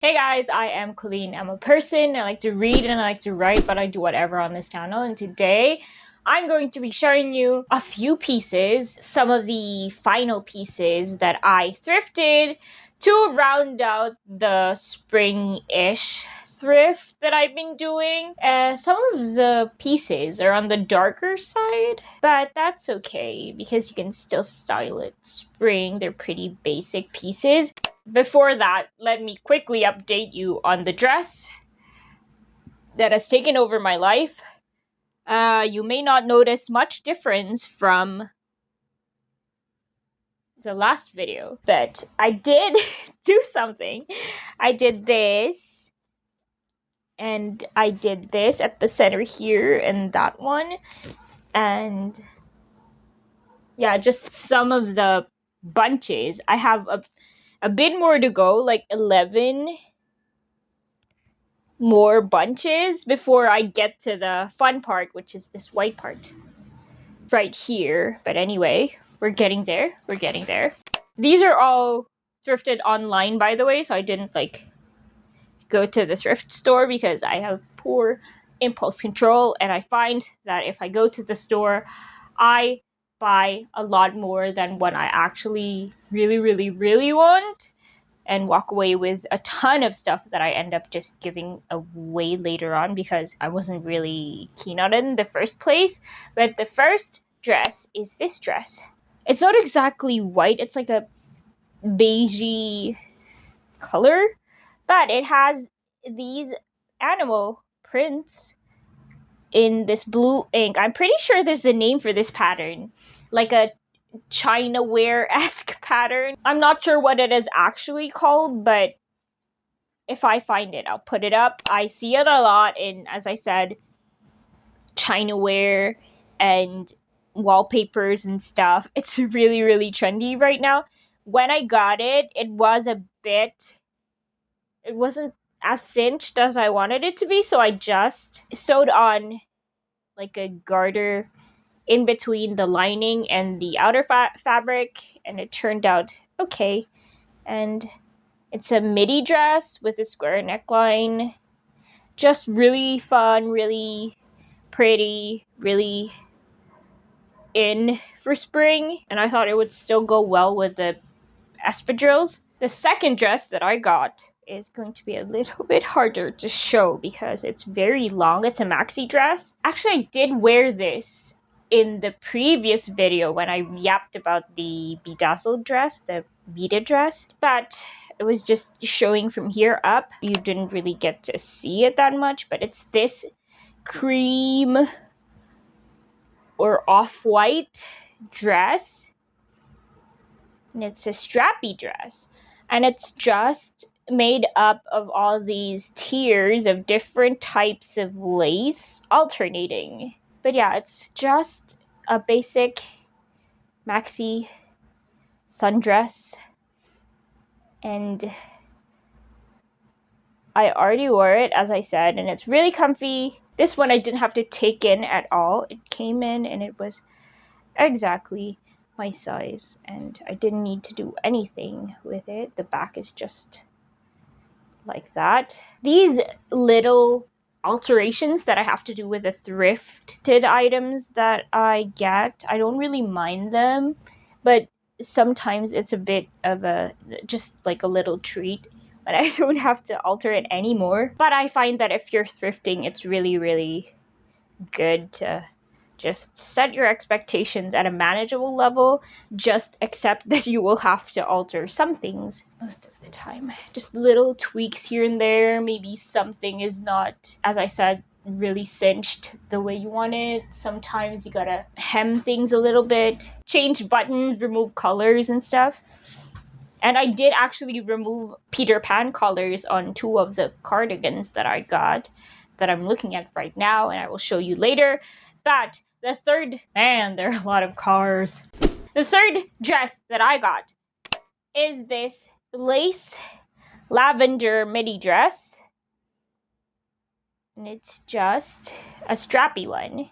Hey guys, I am Colleen. I'm a person. I like to read and I like to write, but I do whatever on this channel. And today I'm going to be showing you a few pieces, some of the final pieces that I thrifted to round out the spring-ish thrift that I've been doing. Some of the pieces are on the darker side, but that's okay because you can still style it spring. They're pretty basic pieces. Before that, let me quickly update you on the dress that has taken over my life. You may not notice much difference from the last video, but I did do something. I did this, and I did this at the center here, and that one, and yeah, just some of the bunches. I have a bit more to go, like 11 more bunches before I get to the fun part, which is this white part right here. But anyway, we're getting there. We're getting there. These are all thrifted online, by the way, so I didn't go to the thrift store because I have poor impulse control, and I find that if I go to the store, I buy a lot more than what I actually really want, and walk away with a ton of stuff that I end up just giving away later on because I wasn't really keen on it in the first place. But the first dress is this dress. It's not exactly white, it's like a beigey color, but it has these animal prints in this blue ink. I'm pretty sure there's a name for this pattern, like a China wear-esque pattern. I'm not sure what it is actually called, but if I find it, I'll put it up. I see it a lot in, as I said, China wear and wallpapers and stuff. It's really trendy right now. When I got it, it wasn't as cinched as I wanted it to be, so I just sewed on like a garter in between the lining and the outer fabric, and it turned out okay. And it's a midi dress with a square neckline. Just really fun, really pretty, really in for spring. And I thought it would still go well with the espadrilles. The second dress that I got is going to be a little bit harder to show because it's very long. It's a maxi dress. Actually, I did wear this in the previous video when I yapped about the bedazzled dress, the beaded dress, but it was just showing from here up. You didn't really get to see it that much, but it's this cream or off-white dress, and it's a strappy dress, and it's just made up of all these tiers of different types of lace alternating. But yeah, it's just a basic maxi sundress, and I already wore it, as I said, and it's really comfy. This one I didn't have to take in at all. It came in and it was exactly my size, and I didn't need to do anything with it. The back is just like that. These little alterations that I have to do with the thrifted items that I get, I don't really mind them, but sometimes it's a bit of just like a little treat when I don't have to alter it anymore. But I find that if you're thrifting, it's really good to just set your expectations at a manageable level. Just accept that you will have to alter some things most of the time. Just little tweaks here and there. Maybe something is not, as I said, really cinched the way you want it. Sometimes you gotta hem things a little bit, change buttons, remove colors and stuff. And I did actually remove Peter Pan colors on 2 of the cardigans that I got, that I'm looking at right now, and I will show you later. But the third, man, there are a lot of cars. The third dress that I got is this lace lavender midi dress. And it's just a strappy one.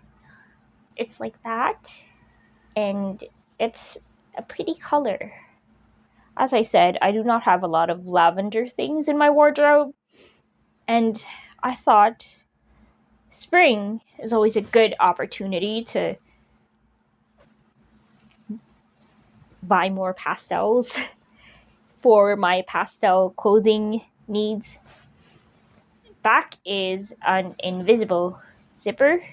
It's like that. And it's a pretty color. As I said, I do not have a lot of lavender things in my wardrobe, and I thought spring is always a good opportunity to buy more pastels for my pastel clothing needs. Back is an invisible zipper.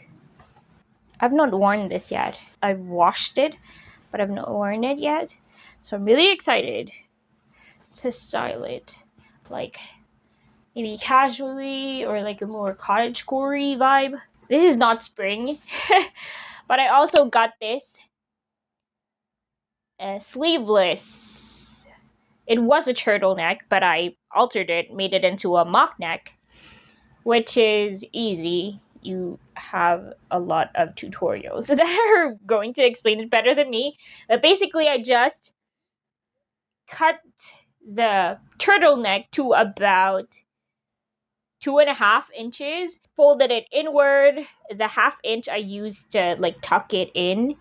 I've not worn this yet. I've washed it, but I've not worn it yet. So I'm really excited to style it. Like, maybe casually or like a more cottagecore vibe. This is not spring. But I also got this sleeveless. It was a turtleneck, but I altered it, made it into a mock neck, which is easy. You have a lot of tutorials that are going to explain it better than me. But basically, I just cut the turtleneck to about 2.5 inches, folded it inward. The 1/2 inch I used to like tuck it in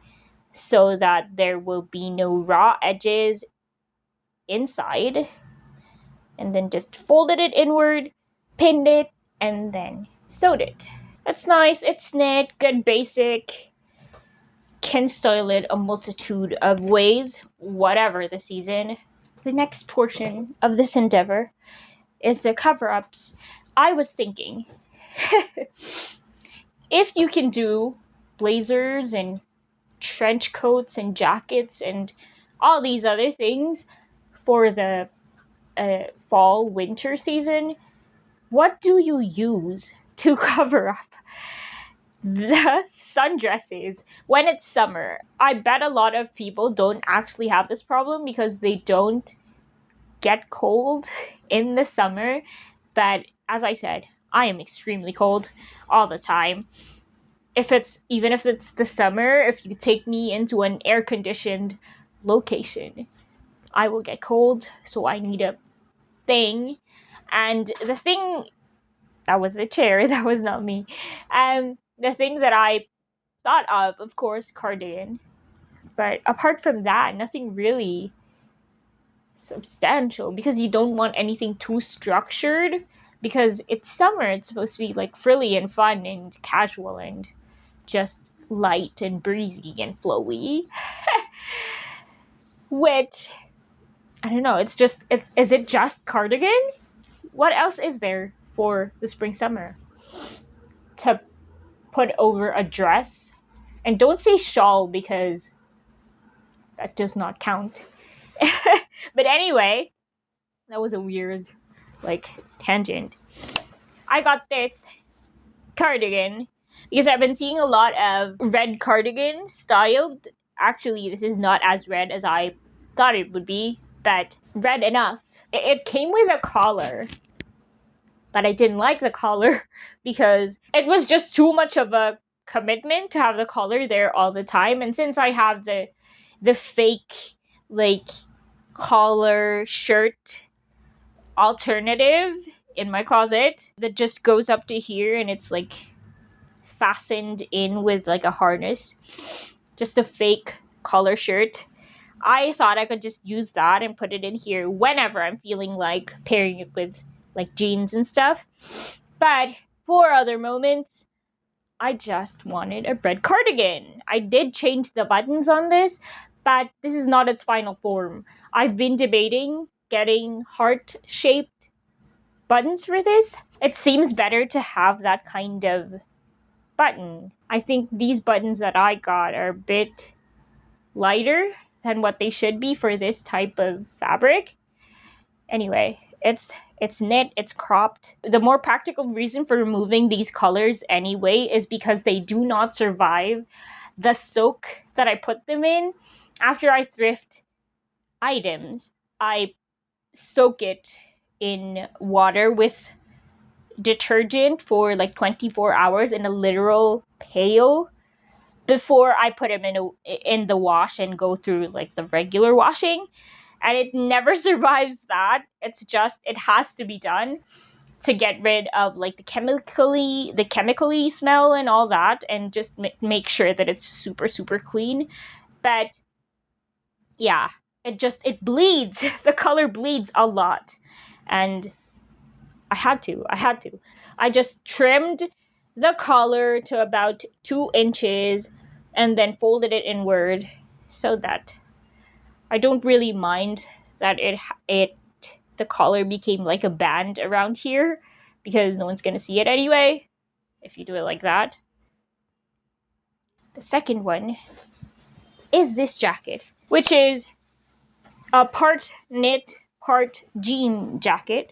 so that there will be no raw edges inside, and then just folded it inward, pinned it, and then sewed it. It's nice, it's knit, good basic. Can style it a multitude of ways, whatever the season. The next portion of this endeavor is the cover-ups. I was thinking, if you can do blazers and trench coats and jackets and all these other things for the fall winter season, what do you use to cover up the sundresses when it's summer? I bet a lot of people don't actually have this problem because they don't get cold in the summer. But as I said, I am extremely cold all the time. Even if it's the summer, if you take me into an air-conditioned location, I will get cold, so I need a thing. And the thing, that was a chair, that was not me. The thing that I thought of course, cardigan. But apart from that, nothing really substantial, because you don't want anything too structured, because it's summer. It's supposed to be like frilly and fun and casual and just light and breezy and flowy. Which, I don't know, is it just cardigan? What else is there for the spring summer to put over a dress? And don't say shawl, because that does not count. But anyway, that was a weird tangent. I got this cardigan because I've been seeing a lot of red cardigan styled. Actually, this is not as red as I thought it would be, but red enough. It came with a collar, but I didn't like the collar because it was just too much of a commitment to have the collar there all the time. And since I have the fake collar shirt alternative in my closet that just goes up to here and it's fastened in with a harness, just a fake collar shirt, I thought I could just use that and put it in here whenever I'm feeling like pairing it with jeans and stuff. But for other moments, I just wanted a red cardigan. I did change the buttons on this, but this is not its final form. I've been debating getting heart-shaped buttons for this. It seems better to have that kind of button. I think these buttons that I got are a bit lighter than what they should be for this type of fabric. Anyway, it's knit, it's cropped. The more practical reason for removing these colors anyway is because they do not survive the soak that I put them in. After I thrift items, I soak it in water with detergent for 24 hours in a literal pail before I put them in the wash and go through the regular washing. And it never survives that. It has to be done to get rid of the chemically smell and all that, and just make sure that it's super, super clean. But yeah, it bleeds. The color bleeds a lot. And I had to. I just trimmed the collar to about 2 inches and then folded it inward so that I don't really mind that the collar became like a band around here because no one's gonna see it anyway if you do it like that. The second one is this jacket, which is a part knit, part jean jacket.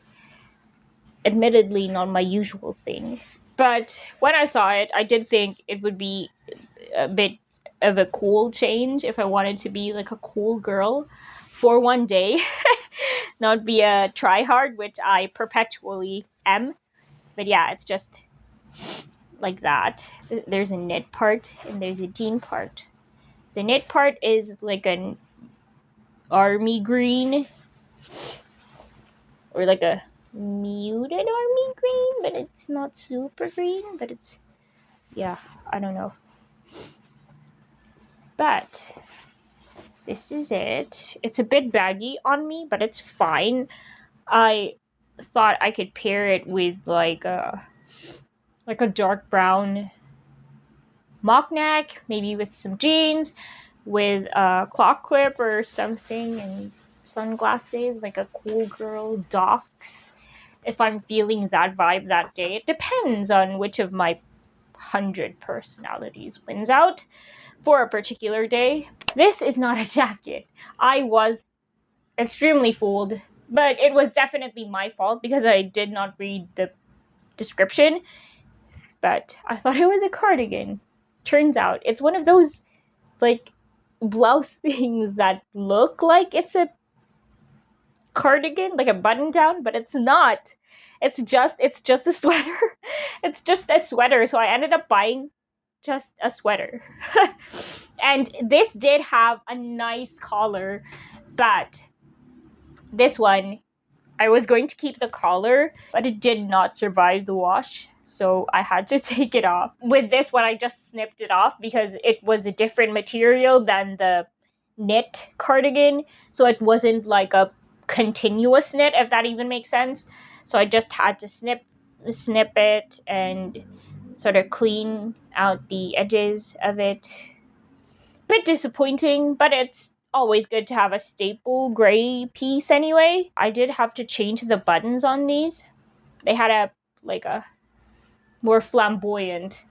Admittedly, not my usual thing. But when I saw it, I did think it would be a bit of a cool change if I wanted to be like a cool girl for one day. Not be a tryhard, which I perpetually am. But yeah, it's just like that. There's a knit part and there's a jean part. The knit part is like an army green or like a muted army green, but it's not super green, but it's, yeah, I don't know. But this is it. It's a bit baggy on me, but it's fine. I thought I could pair it with like a dark brown mock neck, maybe with some jeans, with a clock clip or something, and sunglasses, like a cool girl docs. If I'm feeling that vibe that day, it depends on which of my 100 personalities wins out for a particular day. This is not a jacket. I was extremely fooled, but it was definitely my fault because I did not read the description. But I thought it was a cardigan. Turns out it's one of those like blouse things that look like it's a cardigan, like a button down, but it's not. It's just a sweater. It's just a sweater. So I ended up buying just a sweater. And this did have a nice collar, but this one, I was going to keep the collar, but it did not survive the wash. So I had to take it off. With this one, I just snipped it off because it was a different material than the knit cardigan. So it wasn't like a continuous knit, if that even makes sense. So I just had to snip it and sort of clean out the edges of it. Bit disappointing, but it's always good to have a staple gray piece anyway. I did have to change the buttons on these. They had a more flamboyant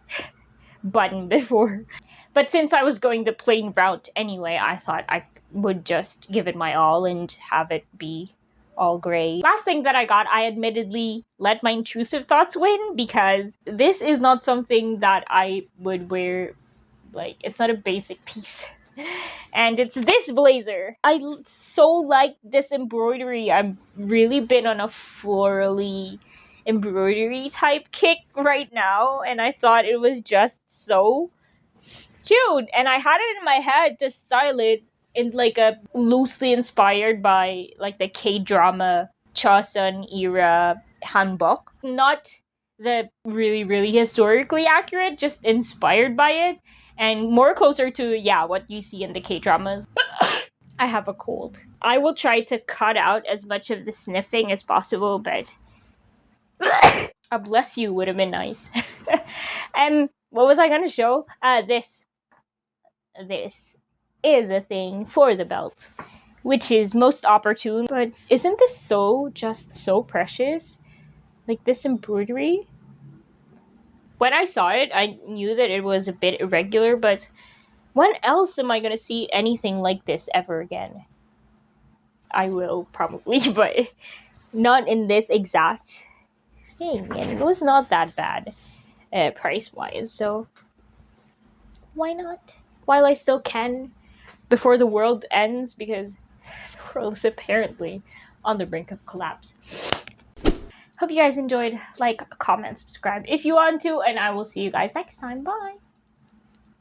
button before. But since I was going the plain route anyway, I thought I would just give it my all and have it be all gray. Last thing that I got, I admittedly let my intrusive thoughts win because this is not something that I would wear. Like, it's not a basic piece. And it's this blazer. I so like this embroidery. I've really been on a florally embroidery type kick right now, and I thought it was just so cute. And I had it in my head to style it in like a loosely inspired by like the K-drama Chosun era hanbok. Not the really, really historically accurate, just inspired by it. And more closer to, yeah, what you see in the K-dramas. I have a cold. I will try to cut out as much of the sniffing as possible, but a bless you would have been nice. What was I going to show? This is a thing for the belt, which is most opportune. But isn't this just so precious? Like this embroidery? When I saw it, I knew that it was a bit irregular, but when else am I going to see anything like this ever again? I will probably, but not in this exact thing. And it was not that bad price-wise, so why not? While I still can, before the world ends, because the world is apparently on the brink of collapse. Hope you guys enjoyed. Like, comment, subscribe if you want to, and I will see you guys next time. Bye!